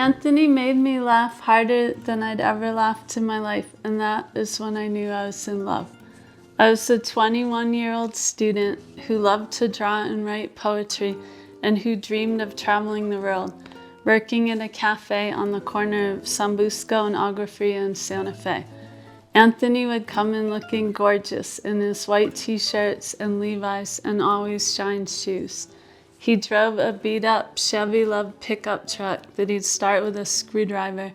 Anthony made me laugh harder than I'd ever laughed in my life, and that is when I knew I was in love. I was a 21-year-old student who loved to draw and write poetry and who dreamed of traveling the world, working at a cafe on the corner of San Busco and Agua Fria in Santa Fe. Anthony would come in looking gorgeous in his white t-shirts and Levi's and always shined shoes. He drove a beat-up Chevy Love pickup truck that he'd start with a screwdriver.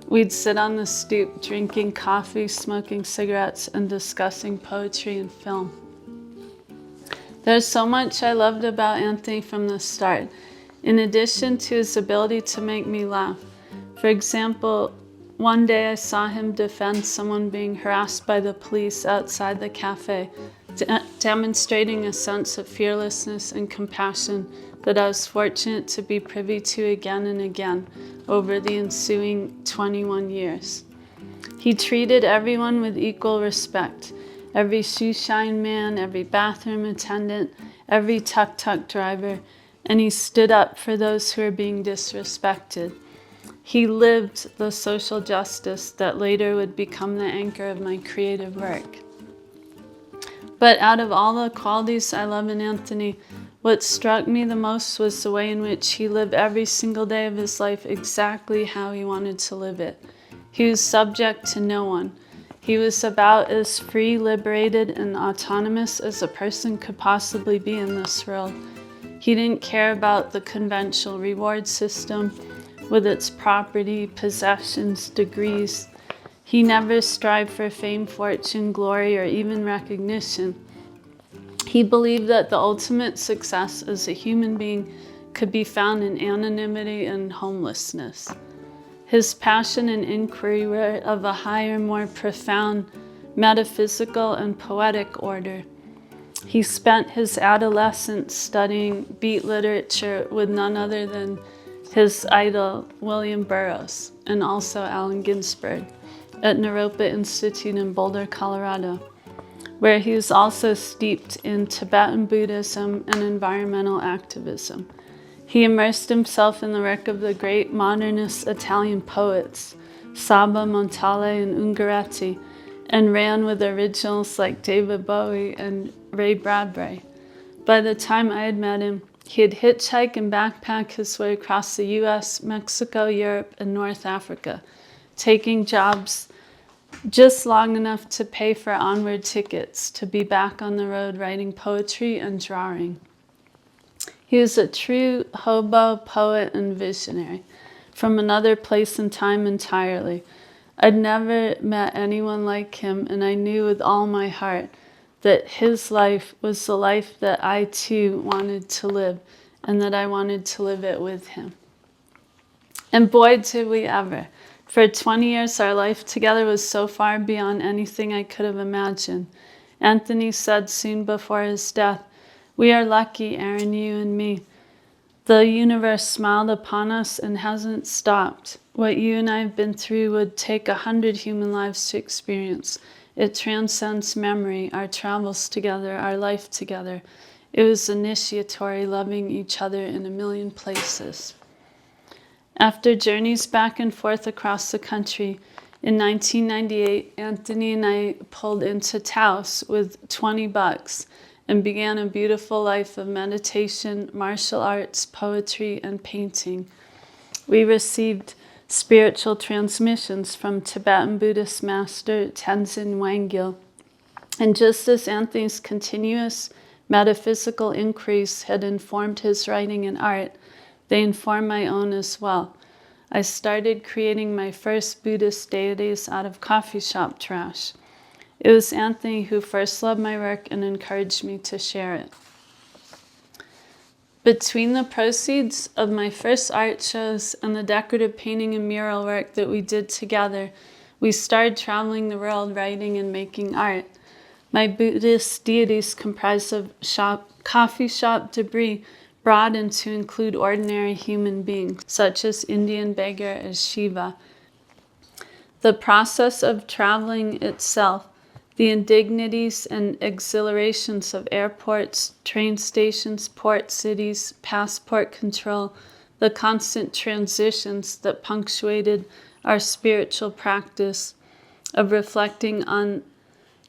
We'd sit on the stoop drinking coffee, smoking cigarettes, and discussing poetry and film. There's so much I loved about Anthony from the start, in addition to his ability to make me laugh. For example, one day I saw him defend someone being harassed by the police outside the cafe, demonstrating a sense of fearlessness and compassion that I was fortunate to be privy to again and again over the ensuing 21 years. He treated everyone with equal respect, every shoeshine man, every bathroom attendant, every tuk-tuk driver, and he stood up for those who were being disrespected. He lived the social justice that later would become the anchor of my creative work. But out of all the qualities I love in Anthony, what struck me the most was the way in which he lived every single day of his life exactly how he wanted to live it. He was subject to no one. He was about as free, liberated, and autonomous as a person could possibly be in this world. He didn't care about the conventional reward system with its property, possessions, degrees. He never strived for fame, fortune, glory, or even recognition. He believed that the ultimate success as a human being could be found in anonymity and homelessness. His passion and inquiry were of a higher, more profound, metaphysical, and poetic order. He spent his adolescence studying beat literature with none other than his idol, William Burroughs, and also Allen Ginsberg, at Naropa Institute in Boulder, Colorado, where he was also steeped in Tibetan Buddhism and environmental activism. He immersed himself in the work of the great modernist Italian poets, Saba, Montale, and Ungaretti, and ran with originals like David Bowie and Ray Bradbury. By the time I had met him, he had hitchhiked and backpacked his way across the US, Mexico, Europe, and North Africa, taking jobs just long enough to pay for onward tickets to be back on the road writing poetry and drawing. He was a true hobo, poet, and visionary from another place and time entirely. I'd never met anyone like him, and I knew with all my heart that his life was the life that I too wanted to live, and that I wanted to live it with him. And boy, did we ever. For 20 years, our life together was so far beyond anything I could have imagined. Anthony said soon before his death, "We are lucky, Erin, you and me. The universe smiled upon us and hasn't stopped. What you and I have been through would take 100 human lives to experience. It transcends memory, our travels together, our life together. It was initiatory, loving each other in a million places." After journeys back and forth across the country, in 1998, Anthony and I pulled into Taos with $20 and began a beautiful life of meditation, martial arts, poetry, and painting. We received spiritual transmissions from Tibetan Buddhist master Tenzin Wangyal. And just as Anthony's continuous metaphysical inquiries had informed his writing and art, they informed my own as well. I started creating my first Buddhist deities out of coffee shop trash. It was Anthony who first loved my work and encouraged me to share it. Between the proceeds of my first art shows and the decorative painting and mural work that we did together, we started traveling the world writing and making art. My Buddhist deities comprised of coffee shop debris broadened to include ordinary human beings, such as Indian beggar as Shiva. The process of traveling itself, the indignities and exhilarations of airports, train stations, port cities, passport control, the constant transitions that punctuated our spiritual practice of reflecting on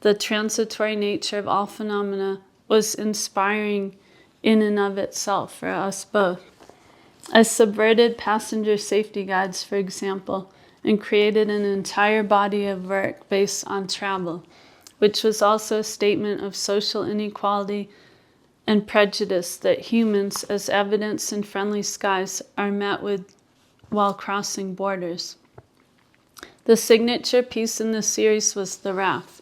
the transitory nature of all phenomena was inspiring in and of itself for us both. I subverted passenger safety guides, for example, and created an entire body of work based on travel, which was also a statement of social inequality and prejudice that humans, as evidenced in friendly skies, are met with while crossing borders. The signature piece in this series was the raft,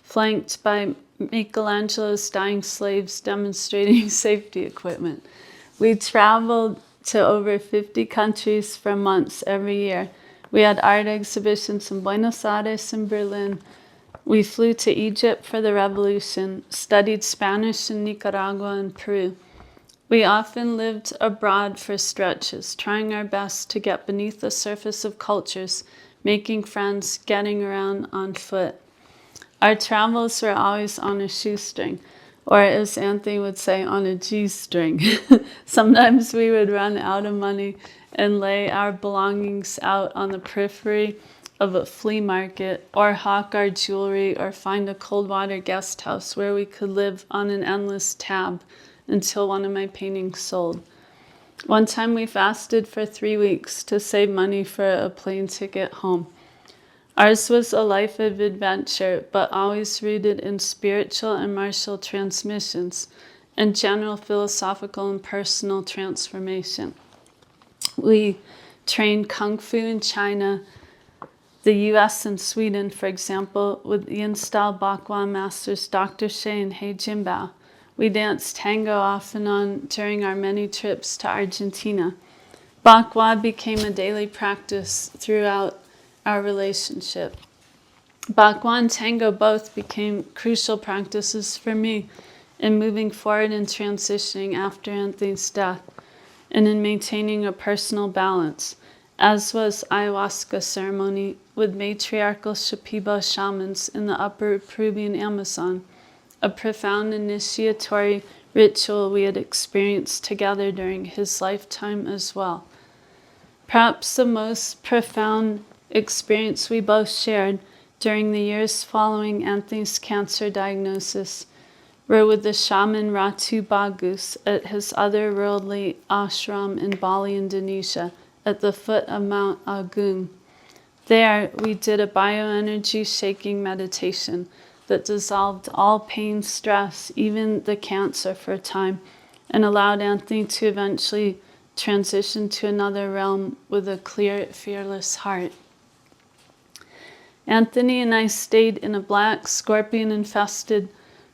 flanked by Michelangelo's dying slaves demonstrating safety equipment. We traveled to over 50 countries for months every year. We had art exhibitions in Buenos Aires and Berlin. We flew to Egypt for the revolution, studied Spanish in Nicaragua and Peru. We often lived abroad for stretches, trying our best to get beneath the surface of cultures, making friends, getting around on foot. Our travels were always on a shoestring, or as Anthony would say, on a G-string. Sometimes we would run out of money and lay our belongings out on the periphery of a flea market, or hawk our jewelry, or find a cold water guest house where we could live on an endless tab until one of my paintings sold. One time we fasted for 3 weeks to save money for a plane ticket home. Ours was a life of adventure, but always rooted in spiritual and martial transmissions and general philosophical and personal transformation. We trained Kung Fu in China, the US and Sweden, for example, with the Yin-style Bakwa masters Dr. Shea and He Jinbao. We danced tango off and on during our many trips to Argentina. Bakwa became a daily practice throughout our relationship. Bakwa and tango both became crucial practices for me in moving forward and transitioning after Anthony's death, and in maintaining a personal balance, as was ayahuasca ceremony with matriarchal Shipibo shamans in the upper Peruvian Amazon, a profound initiatory ritual we had experienced together during his lifetime as well. Perhaps the most profound experience we both shared during the years following Anthony's cancer diagnosis were with the shaman Ratu Bagus at his otherworldly ashram in Bali, Indonesia, at the foot of Mount Agung. There, we did a bioenergy shaking meditation that dissolved all pain, stress, even the cancer for a time, and allowed Anthony to eventually transition to another realm with a clear, fearless heart. Anthony and I stayed in a black, scorpion-infested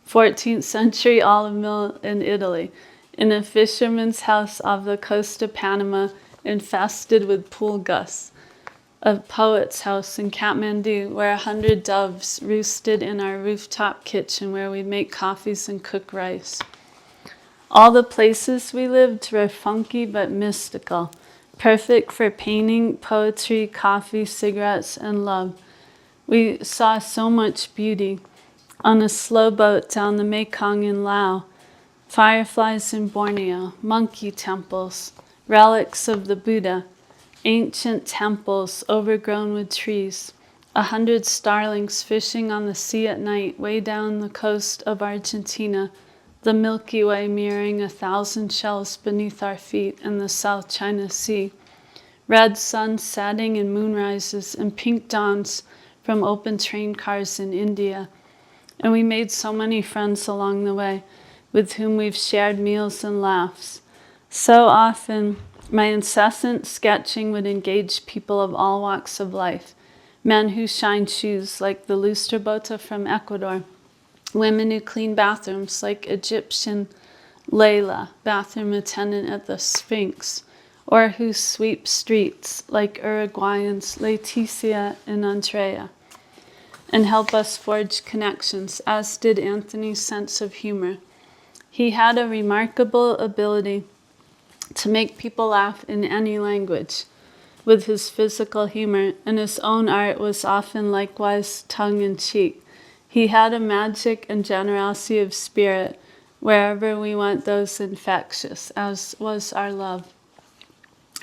14th century olive mill in Italy, in a fisherman's house off the coast of Panama, infested with pool gusts, a poet's house in Kathmandu, where 100 doves roosted in our rooftop kitchen where we'd make coffees and cook rice. All the places we lived were funky but mystical, perfect for painting, poetry, coffee, cigarettes, and love. We saw so much beauty on a slow boat down the Mekong in Laos, fireflies in Borneo, monkey temples, relics of the Buddha, ancient temples overgrown with trees, 100 starlings fishing on the sea at night way down the coast of Argentina, the Milky Way mirroring 1,000 shells beneath our feet in the South China Sea, red suns setting and moonrises and pink dawns from open train cars in India. And we made so many friends along the way with whom we've shared meals and laughs. So often, my incessant sketching would engage people of all walks of life, men who shine shoes like the Lusterbota from Ecuador, women who clean bathrooms like Egyptian Layla, bathroom attendant at the Sphinx, or who sweep streets like Uruguayans Leticia and Andrea, and help us forge connections, as did Anthony's sense of humor. He had a remarkable ability to make people laugh in any language with his physical humor, and his own art was often likewise tongue-in-cheek. He had a magic and generosity of spirit wherever we went, those infectious, as was our love.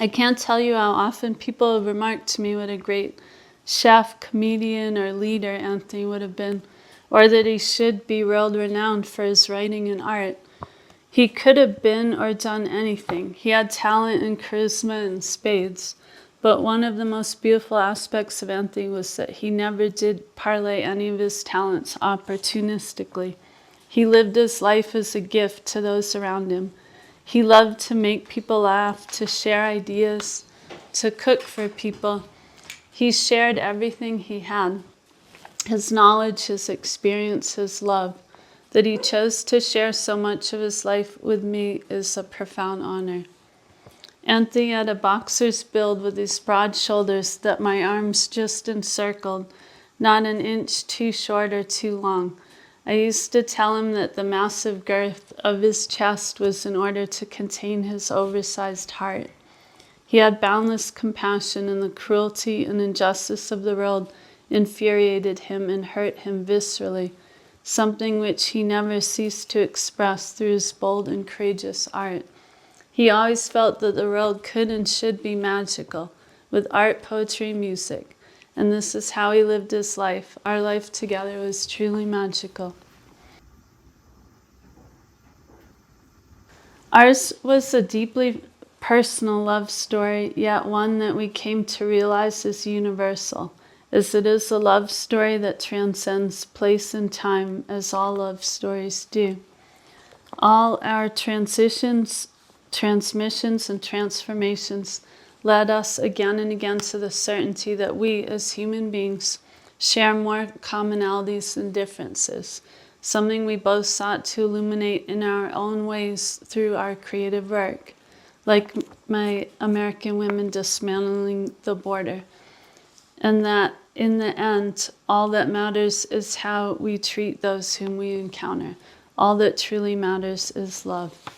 I can't tell you how often people have remarked to me what a great chef, comedian, or leader Anthony would have been, or that he should be world renowned for his writing and art. He could have been or done anything. He had talent and charisma in spades. But one of the most beautiful aspects of Anthony was that he never did parlay any of his talents opportunistically. He lived his life as a gift to those around him. He loved to make people laugh, to share ideas, to cook for people. He shared everything he had, his knowledge, his experience, his love. That he chose to share so much of his life with me is a profound honor. Anthony had a boxer's build with his broad shoulders that my arms just encircled, not an inch too short or too long. I used to tell him that the massive girth of his chest was in order to contain his oversized heart. He had boundless compassion, and the cruelty and injustice of the world infuriated him and hurt him viscerally, something which he never ceased to express through his bold and courageous art. He always felt that the world could and should be magical, with art, poetry, music. And this is how he lived his life. Our life together was truly magical. Ours was a deeply personal love story, yet one that we came to realize is universal, as it is a love story that transcends place and time, as all love stories do. All our transitions, transmissions, and transformations led us again and again to the certainty that we, as human beings, share more commonalities than differences, something we both sought to illuminate in our own ways through our creative work, like my American Women Dismantling the Border. And that, in the end, all that matters is how we treat those whom we encounter. All that truly matters is love.